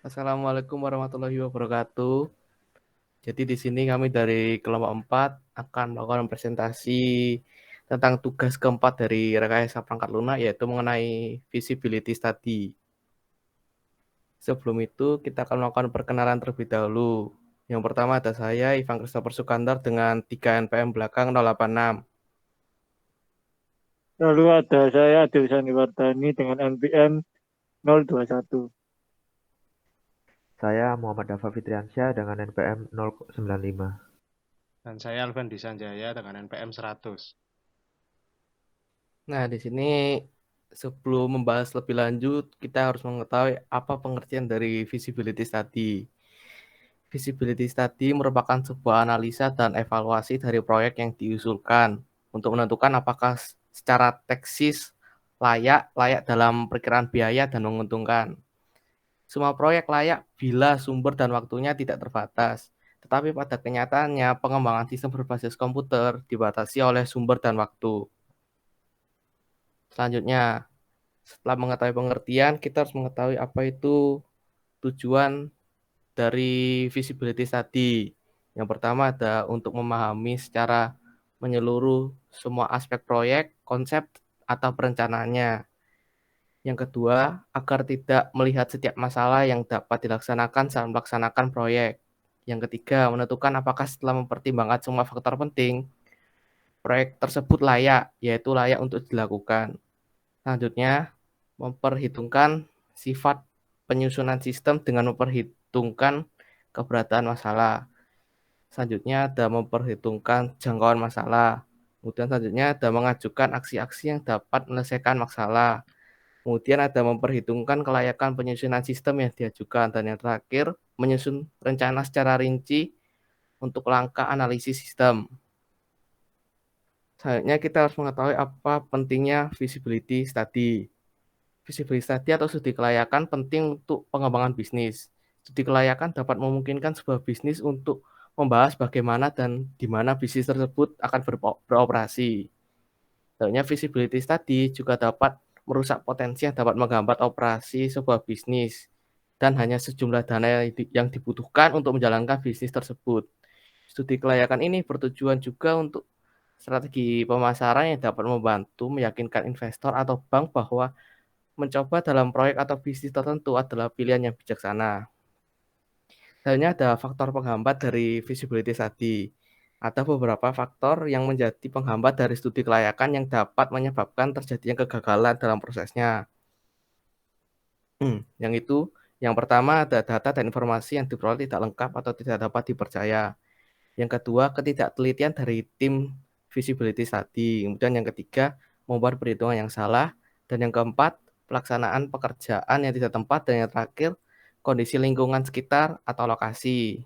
Assalamualaikum warahmatullahi wabarakatuh. Jadi di sini kami dari kelompok 4 akan melakukan presentasi tentang tugas keempat dari rekayasa perangkat lunak, yaitu mengenai feasibility study. Sebelum itu kita akan melakukan perkenalan terlebih dahulu. Yang pertama ada saya, Ivan Christopher Sukandar dengan 3 NPM belakang 086. Lalu ada saya Adil Saniwardani dengan NPM 021. Saya Muhammad Dafa Fitriansyah dengan NPM 095. Dan saya Alvan Disanjaya dengan NPM 100. Nah, di sini sebelum membahas lebih lanjut, kita harus mengetahui apa pengertian dari feasibility study. Feasibility study merupakan sebuah analisa dan evaluasi dari proyek yang diusulkan untuk menentukan apakah secara teknis layak dalam perkiraan biaya dan menguntungkan. Semua proyek layak bila sumber dan waktunya tidak terbatas. Tetapi pada kenyataannya, pengembangan sistem berbasis komputer dibatasi oleh sumber dan waktu. Selanjutnya, setelah mengetahui pengertian, kita harus mengetahui apa itu tujuan dari feasibility study. Yang pertama ada untuk memahami secara menyeluruh semua aspek proyek, konsep, atau perencanaannya. Yang kedua, agar tidak melihat setiap masalah yang dapat dilaksanakan saat melaksanakan proyek. Yang ketiga, menentukan apakah setelah mempertimbangkan semua faktor penting, proyek tersebut layak, yaitu layak untuk dilakukan. Selanjutnya, memperhitungkan sifat penyusunan sistem dengan memperhitungkan keberadaan masalah. Selanjutnya ada memperhitungkan jangkauan masalah. Kemudian selanjutnya ada mengajukan aksi-aksi yang dapat menyelesaikan masalah. Kemudian ada memperhitungkan kelayakan penyusunan sistem yang diajukan. Dan yang terakhir, menyusun rencana secara rinci untuk langkah analisis sistem. Selanjutnya kita harus mengetahui apa pentingnya feasibility study. Feasibility study atau studi kelayakan penting untuk pengembangan bisnis. Studi kelayakan dapat memungkinkan sebuah bisnis untuk membahas bagaimana dan di mana bisnis tersebut akan beroperasi. Selanjutnya, feasibility study juga dapat merusak potensi yang dapat menghambat operasi sebuah bisnis dan hanya sejumlah dana yang dibutuhkan untuk menjalankan bisnis tersebut. Studi kelayakan ini bertujuan juga untuk strategi pemasaran yang dapat membantu meyakinkan investor atau bank bahwa mencoba dalam proyek atau bisnis tertentu adalah pilihan yang bijaksana. Selanjutnya ada faktor penghambat dari feasibility study. Ada beberapa faktor yang menjadi penghambat dari studi kelayakan yang dapat menyebabkan terjadinya kegagalan dalam prosesnya. Yang pertama ada data dan informasi yang diperoleh tidak lengkap atau tidak dapat dipercaya. Yang kedua, ketidaktelitian dari tim feasibility study. Kemudian yang ketiga, membuat perhitungan yang salah. Dan yang keempat, pelaksanaan pekerjaan yang tidak tepat. Dan yang terakhir, kondisi lingkungan sekitar atau lokasi.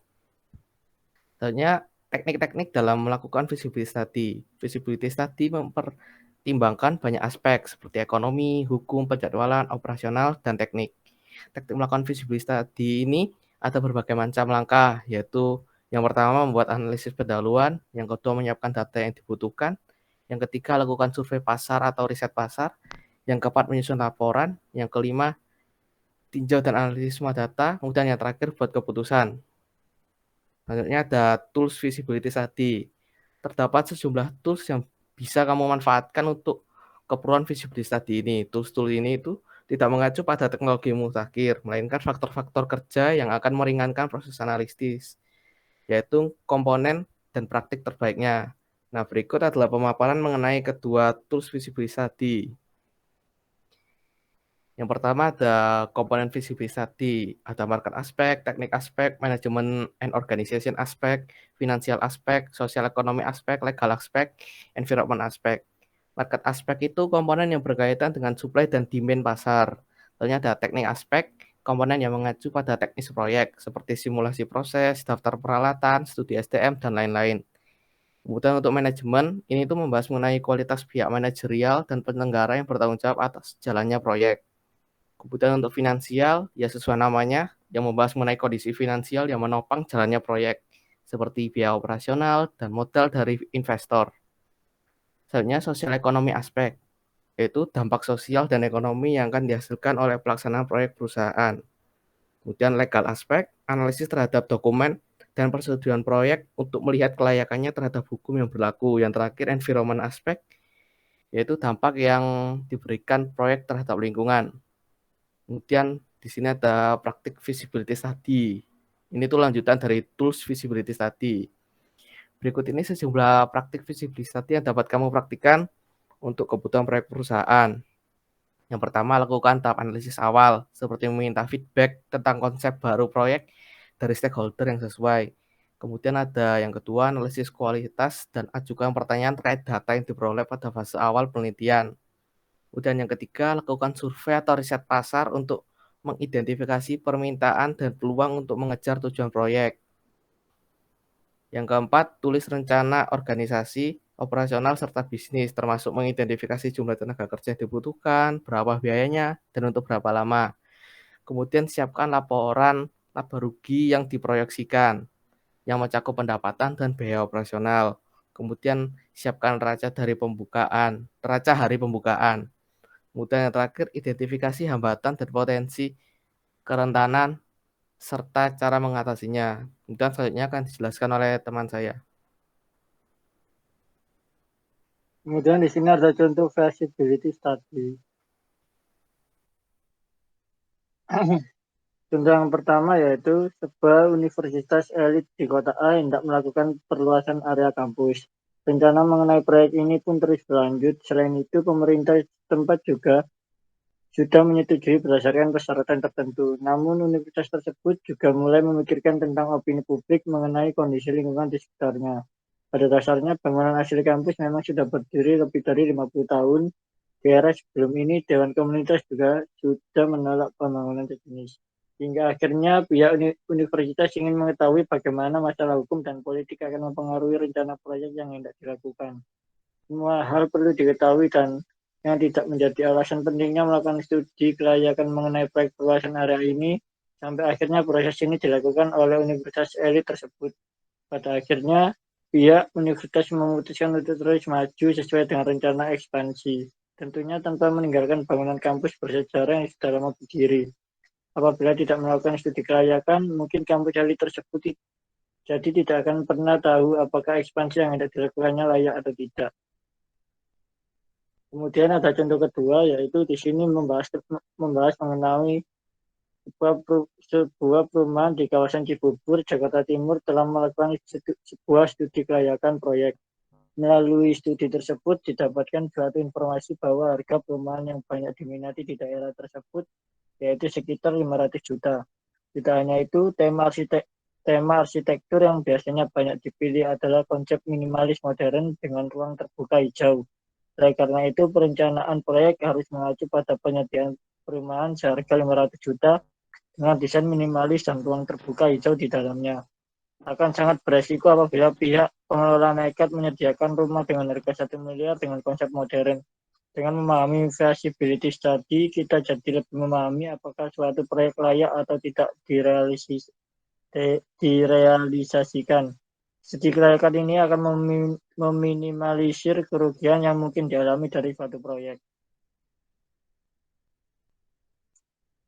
Selanjutnya, teknik-teknik dalam melakukan feasibility study. Feasibility study mempertimbangkan banyak aspek seperti ekonomi, hukum, penjadwalan, operasional, dan teknik. Teknik melakukan feasibility study ini ada berbagai macam langkah, yaitu yang pertama membuat analisis pendahuluan, yang kedua menyiapkan data yang dibutuhkan, yang ketiga lakukan survei pasar atau riset pasar, yang keempat menyusun laporan, yang kelima tinjau dan analisis semua data, kemudian yang terakhir buat keputusan. Selanjutnya ada tools feasibility study. Terdapat sejumlah tools yang bisa kamu manfaatkan untuk keperluan feasibility study ini. Tools-tools ini itu tidak mengacu pada teknologi mutakhir, melainkan faktor-faktor kerja yang akan meringankan proses analisis, yaitu komponen dan praktik terbaiknya. Nah, berikut adalah pemaparan mengenai kedua tools feasibility study. Yang pertama ada komponen feasibility study, ada market aspek, teknik aspek, manajemen and organization aspek, financial aspek, sosial ekonomi aspek, legal aspek, environment aspek. Market aspek itu komponen yang berkaitan dengan supply dan demand pasar. Tentunya ada teknik aspek, komponen yang mengacu pada teknis proyek, seperti simulasi proses, daftar peralatan, studi SDM, dan lain-lain. Kemudian untuk manajemen, ini itu membahas mengenai kualitas pihak manajerial dan penyelenggara yang bertanggung jawab atas jalannya proyek. Kemudian untuk finansial, ya sesuai namanya, yang membahas mengenai kondisi finansial yang menopang jalannya proyek, seperti biaya operasional dan modal dari investor. Selanjutnya sosial ekonomi aspek, yaitu dampak sosial dan ekonomi yang akan dihasilkan oleh pelaksanaan proyek perusahaan. Kemudian legal aspek, analisis terhadap dokumen dan persetujuan proyek untuk melihat kelayakannya terhadap hukum yang berlaku. Yang terakhir, environment aspek, yaitu dampak yang diberikan proyek terhadap lingkungan. Kemudian di sini ada praktik feasibility study. Ini tuh lanjutan dari tools feasibility study. Berikut ini sejumlah praktik feasibility study yang dapat kamu praktikkan untuk kebutuhan proyek perusahaan. Yang pertama, lakukan tahap analisis awal, seperti meminta feedback tentang konsep baru proyek dari stakeholder yang sesuai. Kemudian ada yang kedua, analisis kualitas dan ajukan pertanyaan terkait data yang diperoleh pada fase awal penelitian. Kemudian yang ketiga, lakukan survei atau riset pasar untuk mengidentifikasi permintaan dan peluang untuk mengejar tujuan proyek. Yang keempat, tulis rencana organisasi, operasional, serta bisnis, termasuk mengidentifikasi jumlah tenaga kerja yang dibutuhkan, berapa biayanya, dan untuk berapa lama. Kemudian siapkan laporan laba rugi yang diproyeksikan, yang mencakup pendapatan dan biaya operasional. Kemudian siapkan neraca hari pembukaan. Kemudian yang terakhir, identifikasi hambatan dan potensi kerentanan serta cara mengatasinya. Kemudian selanjutnya akan dijelaskan oleh teman saya. Kemudian di sini ada contoh feasibility study. Contoh yang pertama yaitu sebuah universitas elit di kota A hendak melakukan perluasan area kampus. Rencana mengenai proyek ini pun terus berlanjut. Selain itu, pemerintah tempat juga sudah menyetujui berdasarkan persyaratan tertentu. Namun, universitas tersebut juga mulai memikirkan tentang opini publik mengenai kondisi lingkungan di sekitarnya. Pada dasarnya, bangunan asli kampus memang sudah berdiri lebih dari 50 tahun. Di era sebelum ini, Dewan Komunitas juga sudah menolak pembangunan sejenis. Hingga akhirnya pihak universitas ingin mengetahui bagaimana masalah hukum dan politik akan mempengaruhi rencana proyek yang hendak dilakukan. Semua hal perlu diketahui dan yang tidak menjadi alasan pentingnya melakukan studi kelayakan mengenai proyek perluasan area ini, sampai akhirnya proses ini dilakukan oleh universitas elit tersebut. Pada akhirnya, pihak universitas memutuskan untuk terus maju sesuai dengan rencana ekspansi, tentunya tanpa meninggalkan bangunan kampus bersejarah yang sudah lama berdiri. Apabila tidak melakukan studi kelayakan, mungkin kampus elit tersebut jadi tidak akan pernah tahu apakah ekspansi yang hendak dilakukannya layak atau tidak. Kemudian ada contoh kedua, yaitu di sini membahas mengenai sebuah perumahan di kawasan Cibubur, Jakarta Timur telah melakukan sebuah studi kelayakan proyek. Melalui studi tersebut didapatkan suatu informasi bahwa harga perumahan yang banyak diminati di daerah tersebut yaitu sekitar 500 juta. Tidak hanya itu, tema arsitektur yang biasanya banyak dipilih adalah konsep minimalis modern dengan ruang terbuka hijau. Oleh karena itu, perencanaan proyek harus mengacu pada penyediaan perumahan seharga 500 juta dengan desain minimalis dan ruang terbuka hijau di dalamnya. Akan sangat beresiko apabila pihak pengelola nekat menyediakan rumah dengan harga 1 miliar dengan konsep modern. Dengan memahami feasibility study, kita jadi lebih memahami apakah suatu proyek layak atau tidak direalisasikan. Studi kelayakan ini akan meminimalisir kerugian yang mungkin dialami dari suatu proyek.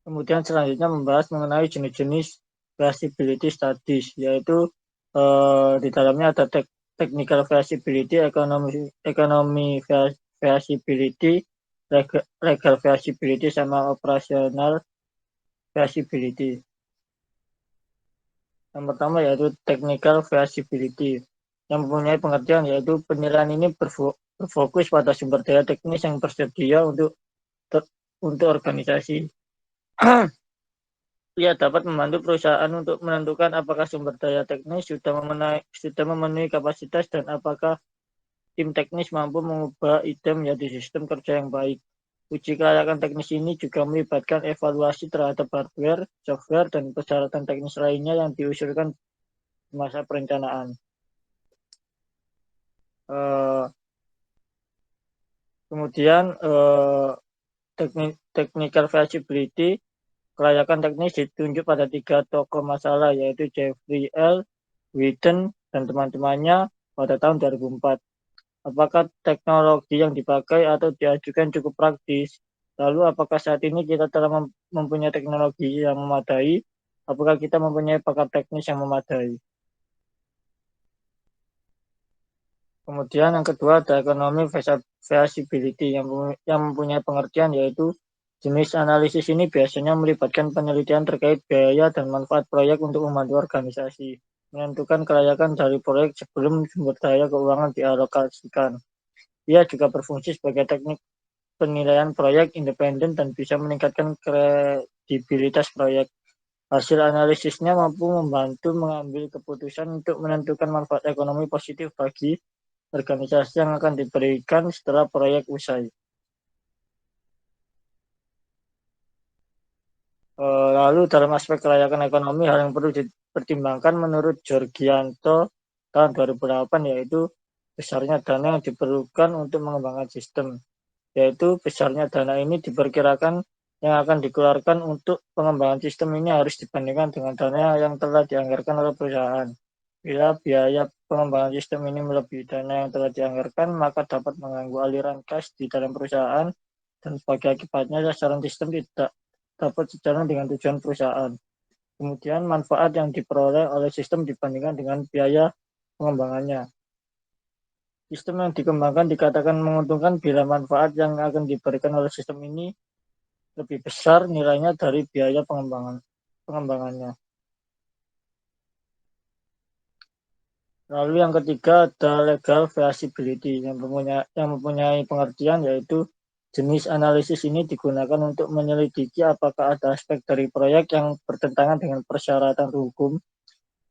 Kemudian selanjutnya membahas mengenai jenis-jenis feasibility studies, yaitu di dalamnya ada technical feasibility, ekonomi feasibility, legal feasibility, sama operational feasibility. Yang pertama yaitu technical feasibility, yang mempunyai pengertian yaitu penilaian ini berfokus pada sumber daya teknis yang tersedia untuk organisasi. Ia dapat membantu perusahaan untuk menentukan apakah sumber daya teknis sudah memenuhi kapasitas dan apakah tim teknis mampu mengubah ide menjadi sistem kerja yang baik. Uji kelayakan teknis ini juga melibatkan evaluasi terhadap hardware, software, dan persyaratan teknis lainnya yang diusulkan di masa perencanaan. Kemudian technical feasibility, kelayakan teknis ditunjuk pada 3 tokoh masalah, yaitu Jeffrey L. Witten dan teman-temannya pada tahun 2004. Apakah teknologi yang dipakai atau diajukan cukup praktis? Lalu apakah saat ini kita telah mempunyai teknologi yang memadai? apakah kita mempunyai bakat teknis yang memadai. Kemudian yang kedua ada ekonomi feasibility yang mempunyai pengertian yaitu jenis analisis ini biasanya melibatkan penelitian terkait biaya dan manfaat proyek untuk membantu organisasi menentukan kelayakan dari proyek sebelum sumber daya keuangan dialokasikan. Ia juga berfungsi sebagai teknik penilaian proyek independen dan bisa meningkatkan kredibilitas proyek. Hasil analisisnya mampu membantu mengambil keputusan untuk menentukan manfaat ekonomi positif bagi organisasi yang akan diberikan setelah proyek usai. Lalu dalam aspek kelayakan ekonomi, hal yang perlu dipertimbangkan menurut Georgianto tahun 2008 yaitu besarnya dana yang diperlukan untuk mengembangkan sistem. Yaitu besarnya dana ini diperkirakan yang akan dikeluarkan untuk pengembangan sistem ini harus dibandingkan dengan dana yang telah dianggarkan oleh perusahaan. Bila biaya pengembangan sistem ini melebihi dana yang telah dianggarkan, maka dapat mengganggu aliran kas di dalam perusahaan dan sebagai akibatnya sasaran sistem tidak dapat sejalan dengan tujuan perusahaan. Kemudian manfaat yang diperoleh oleh sistem dibandingkan dengan biaya pengembangannya. Sistem yang dikembangkan dikatakan menguntungkan bila manfaat yang akan diberikan oleh sistem ini lebih besar nilainya dari biaya pengembangannya. Lalu yang ketiga ada legal feasibility yang mempunyai pengertian yaitu jenis analisis ini digunakan untuk menyelidiki apakah ada aspek dari proyek yang bertentangan dengan persyaratan hukum.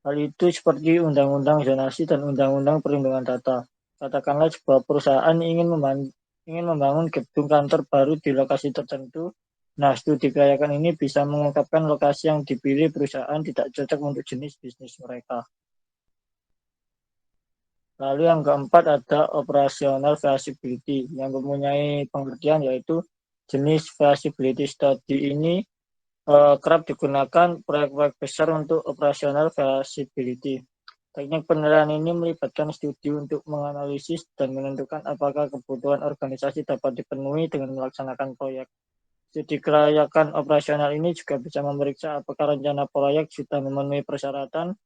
Hal itu seperti undang-undang zonasi dan undang-undang perlindungan data. Katakanlah sebuah perusahaan ingin membangun gedung kantor baru di lokasi tertentu. Nah, studi kelayakan ini bisa mengungkapkan lokasi yang dipilih perusahaan tidak cocok untuk jenis bisnis mereka. Lalu yang keempat ada operational feasibility yang mempunyai pengertian yaitu jenis feasibility study ini kerap digunakan proyek-proyek besar untuk operational feasibility. Teknik penilaian ini melibatkan studi untuk menganalisis dan menentukan apakah kebutuhan organisasi dapat dipenuhi dengan melaksanakan proyek. Studi kelayakan operasional ini juga bisa memeriksa apakah rencana proyek sudah memenuhi persyaratan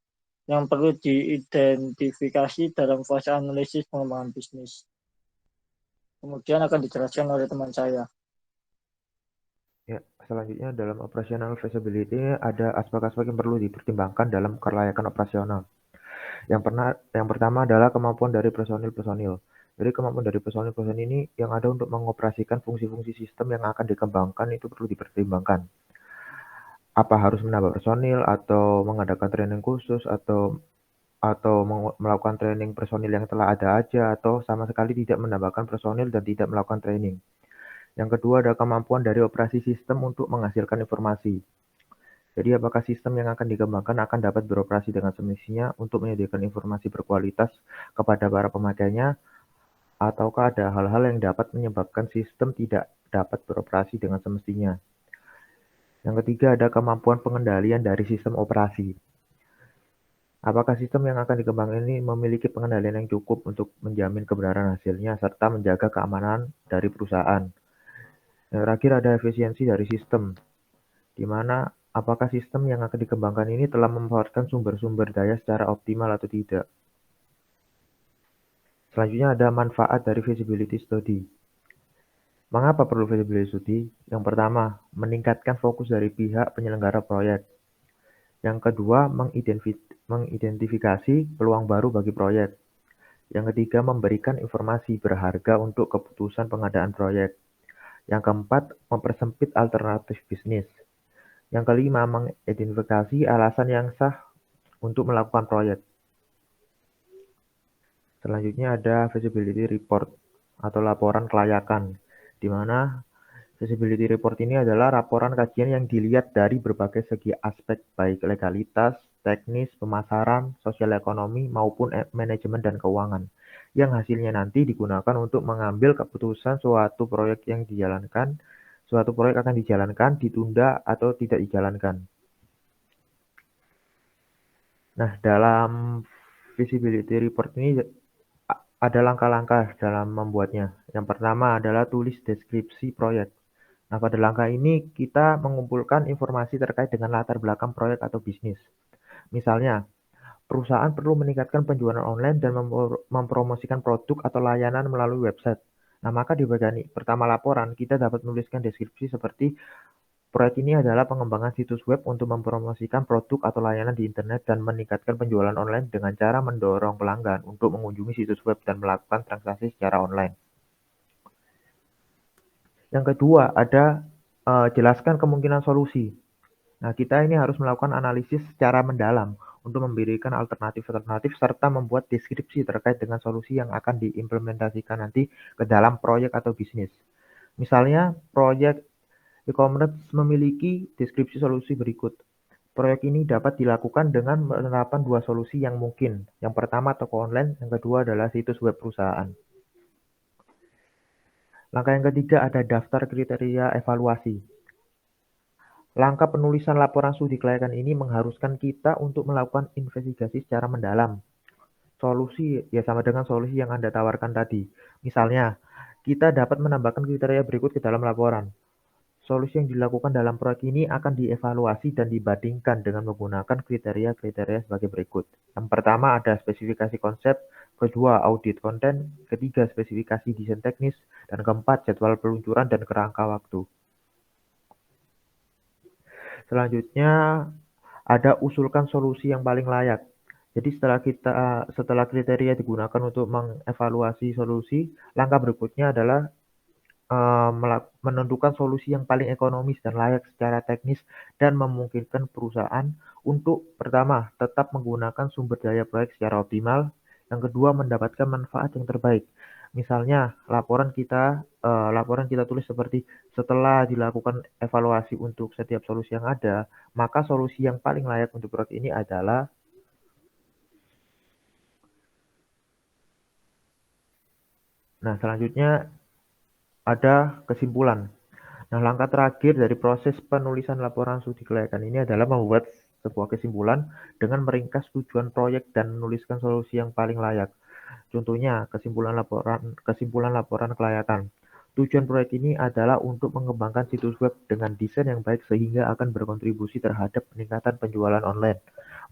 yang perlu diidentifikasi dalam fase analisis pengembangan bisnis. Kemudian akan dijelaskan oleh teman saya. Ya, selanjutnya dalam operational feasibility ada aspek-aspek yang perlu dipertimbangkan dalam kelayakan operasional. Yang pertama adalah kemampuan dari personil-personil. Jadi kemampuan dari personil-personil ini yang ada untuk mengoperasikan fungsi-fungsi sistem yang akan dikembangkan itu perlu dipertimbangkan. Apa harus menambah personil atau mengadakan training khusus atau melakukan training personil yang telah ada aja atau sama sekali tidak menambahkan personil dan tidak melakukan training. Yang kedua ada kemampuan dari operasi sistem untuk menghasilkan informasi. Jadi apakah sistem yang akan dikembangkan akan dapat beroperasi dengan semestinya untuk menyediakan informasi berkualitas kepada para pemakainya, ataukah ada hal-hal yang dapat menyebabkan sistem tidak dapat beroperasi dengan semestinya. Yang ketiga ada kemampuan pengendalian dari sistem operasi. Apakah sistem yang akan dikembangkan ini memiliki pengendalian yang cukup untuk menjamin kebenaran hasilnya serta menjaga keamanan dari perusahaan. Yang terakhir ada efisiensi dari sistem, di mana apakah sistem yang akan dikembangkan ini telah memanfaatkan sumber-sumber daya secara optimal atau tidak. Selanjutnya ada manfaat dari feasibility study. Mengapa perlu feasibility study? Yang pertama, meningkatkan fokus dari pihak penyelenggara proyek. Yang kedua, mengidentifikasi peluang baru bagi proyek. Yang ketiga, memberikan informasi berharga untuk keputusan pengadaan proyek. Yang keempat, mempersempit alternatif bisnis. Yang kelima, mengidentifikasi alasan yang sah untuk melakukan proyek. Selanjutnya ada feasibility report atau laporan kelayakan, di mana feasibility report ini adalah laporan kajian yang dilihat dari berbagai segi aspek baik legalitas, teknis, pemasaran, sosial ekonomi, maupun manajemen dan keuangan, yang hasilnya nanti digunakan untuk mengambil keputusan suatu proyek akan dijalankan, ditunda, atau tidak dijalankan. Nah, dalam feasibility report ini ada langkah-langkah dalam membuatnya. Yang pertama adalah tulis deskripsi proyek. Nah, pada langkah ini kita mengumpulkan informasi terkait dengan latar belakang proyek atau bisnis. Misalnya, perusahaan perlu meningkatkan penjualan online dan mempromosikan produk atau layanan melalui website. Nah, maka di bagian pertama laporan, kita dapat menuliskan deskripsi seperti proyek ini adalah pengembangan situs web untuk mempromosikan produk atau layanan di internet dan meningkatkan penjualan online dengan cara mendorong pelanggan untuk mengunjungi situs web dan melakukan transaksi secara online. Yang kedua, ada jelaskan kemungkinan solusi. Nah, kita ini harus melakukan analisis secara mendalam untuk memberikan alternatif-alternatif serta membuat deskripsi terkait dengan solusi yang akan diimplementasikan nanti ke dalam proyek atau bisnis. Misalnya, proyek e-commerce memiliki deskripsi solusi berikut. Proyek ini dapat dilakukan dengan penerapan dua solusi yang mungkin. Yang pertama, toko online. Yang kedua adalah situs web perusahaan. Langkah yang ketiga ada daftar kriteria evaluasi. Langkah penulisan laporan studi kelayakan ini mengharuskan kita untuk melakukan investigasi secara mendalam. Solusi ya sama dengan solusi yang Anda tawarkan tadi. Misalnya, kita dapat menambahkan kriteria berikut ke dalam laporan. Solusi yang dilakukan dalam proyek ini akan dievaluasi dan dibandingkan dengan menggunakan kriteria-kriteria sebagai berikut. Yang pertama ada spesifikasi konsep, kedua audit konten, ketiga spesifikasi desain teknis, dan keempat jadwal peluncuran dan kerangka waktu. Selanjutnya ada usulkan solusi yang paling layak. Jadi setelah kriteria digunakan untuk mengevaluasi solusi, langkah berikutnya adalah menentukan solusi yang paling ekonomis dan layak secara teknis dan memungkinkan perusahaan untuk pertama tetap menggunakan sumber daya proyek secara optimal, yang kedua mendapatkan manfaat yang terbaik. Misalnya laporan kita tulis seperti setelah dilakukan evaluasi untuk setiap solusi yang ada, maka solusi yang paling layak untuk proyek ini adalah. Nah, selanjutnya ada kesimpulan. Nah, langkah terakhir dari proses penulisan laporan studi kelayakan ini adalah membuat sebuah kesimpulan dengan meringkas tujuan proyek dan menuliskan solusi yang paling layak. Contohnya, kesimpulan laporan kelayakan. Tujuan proyek ini adalah untuk mengembangkan situs web dengan desain yang baik sehingga akan berkontribusi terhadap peningkatan penjualan online,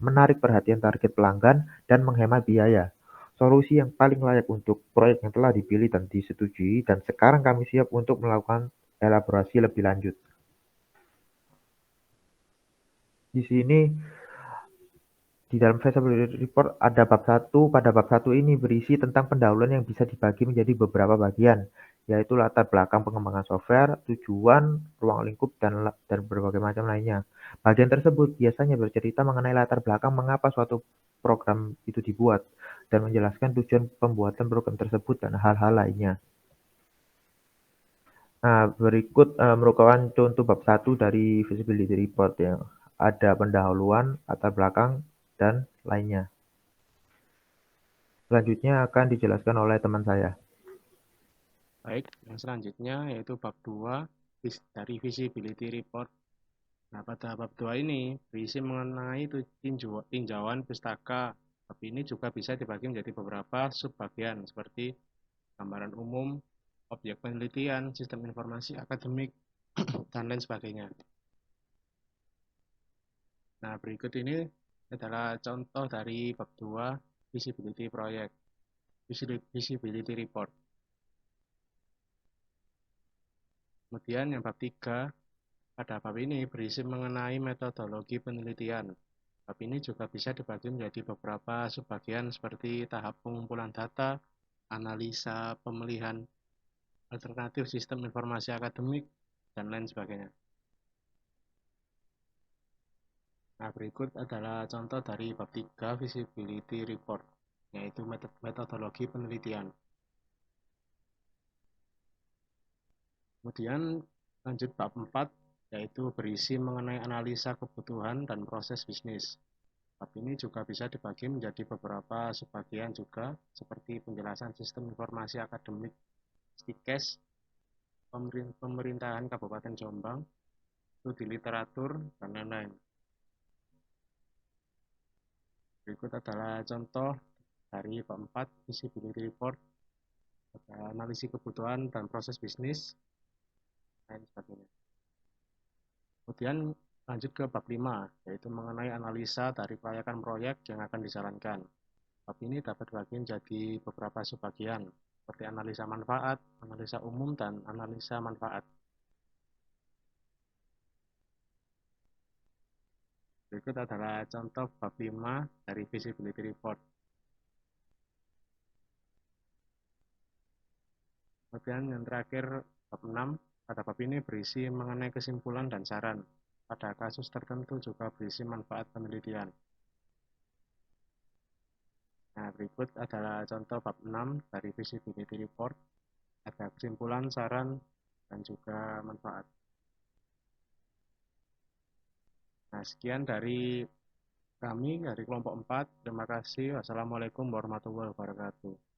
menarik perhatian target pelanggan, dan menghemat biaya. Solusi yang paling layak untuk proyek yang telah dipilih dan disetujui, dan sekarang kami siap untuk melakukan elaborasi lebih lanjut. Di sini di dalam feasibility report ada bab 1. Pada bab 1 ini berisi tentang pendahuluan yang bisa dibagi menjadi beberapa bagian, yaitu latar belakang pengembangan software, tujuan, ruang lingkup, dan berbagai macam lainnya. Bagian tersebut biasanya bercerita mengenai latar belakang mengapa suatu program itu dibuat, dan menjelaskan tujuan pembuatan program tersebut dan hal-hal lainnya. Nah, berikut merupakan contoh bab 1 dari feasibility report yang ada pendahuluan, latar belakang, dan lainnya. Selanjutnya akan dijelaskan oleh teman saya. Baik, yang selanjutnya yaitu bab 2 dari visibility report. Nah, pada bab 2 ini berisi mengenai tinjauan pustaka. Bab ini juga bisa dibagi menjadi beberapa subbagian seperti gambaran umum, objek penelitian, sistem informasi akademik, dan lain sebagainya. Nah, berikut ini adalah contoh dari bab 2 visibility project, visibility report. Kemudian yang bab 3, pada bab ini berisi mengenai metodologi penelitian. Bab ini juga bisa dibagi menjadi beberapa subbagian seperti tahap pengumpulan data, analisa pemilihan alternatif sistem informasi akademik, dan lain sebagainya. Nah, berikut adalah contoh dari bab 3 visibility report, yaitu metodologi penelitian. Kemudian lanjut bab 4, yaitu berisi mengenai analisa kebutuhan dan proses bisnis. Bab ini juga bisa dibagi menjadi beberapa subbagian juga, seperti penjelasan sistem informasi akademik, STIKES, pemerintahan Kabupaten Jombang, studi literatur, dan lain-lain. Berikut adalah contoh dari bab 4, visibility report, analisis kebutuhan dan proses bisnis. lain sebagainya. Kemudian lanjut ke bab 5, yaitu mengenai analisa dari kelayakan proyek yang akan dijalankan. Bab ini dapat dibagi menjadi beberapa subbagian, seperti analisa manfaat, analisa umum, dan analisa manfaat. Berikut adalah contoh bab 5 dari Feasibility Report. Kemudian yang terakhir, bab 6, pada bab ini berisi mengenai kesimpulan dan saran. Pada kasus tertentu juga berisi manfaat penelitian. Nah, berikut adalah contoh bab 6 dari Feasibility Report. Ada kesimpulan, saran, dan juga manfaat. Nah, sekian dari kami, dari kelompok 4. Terima kasih. Wassalamualaikum warahmatullahi wabarakatuh.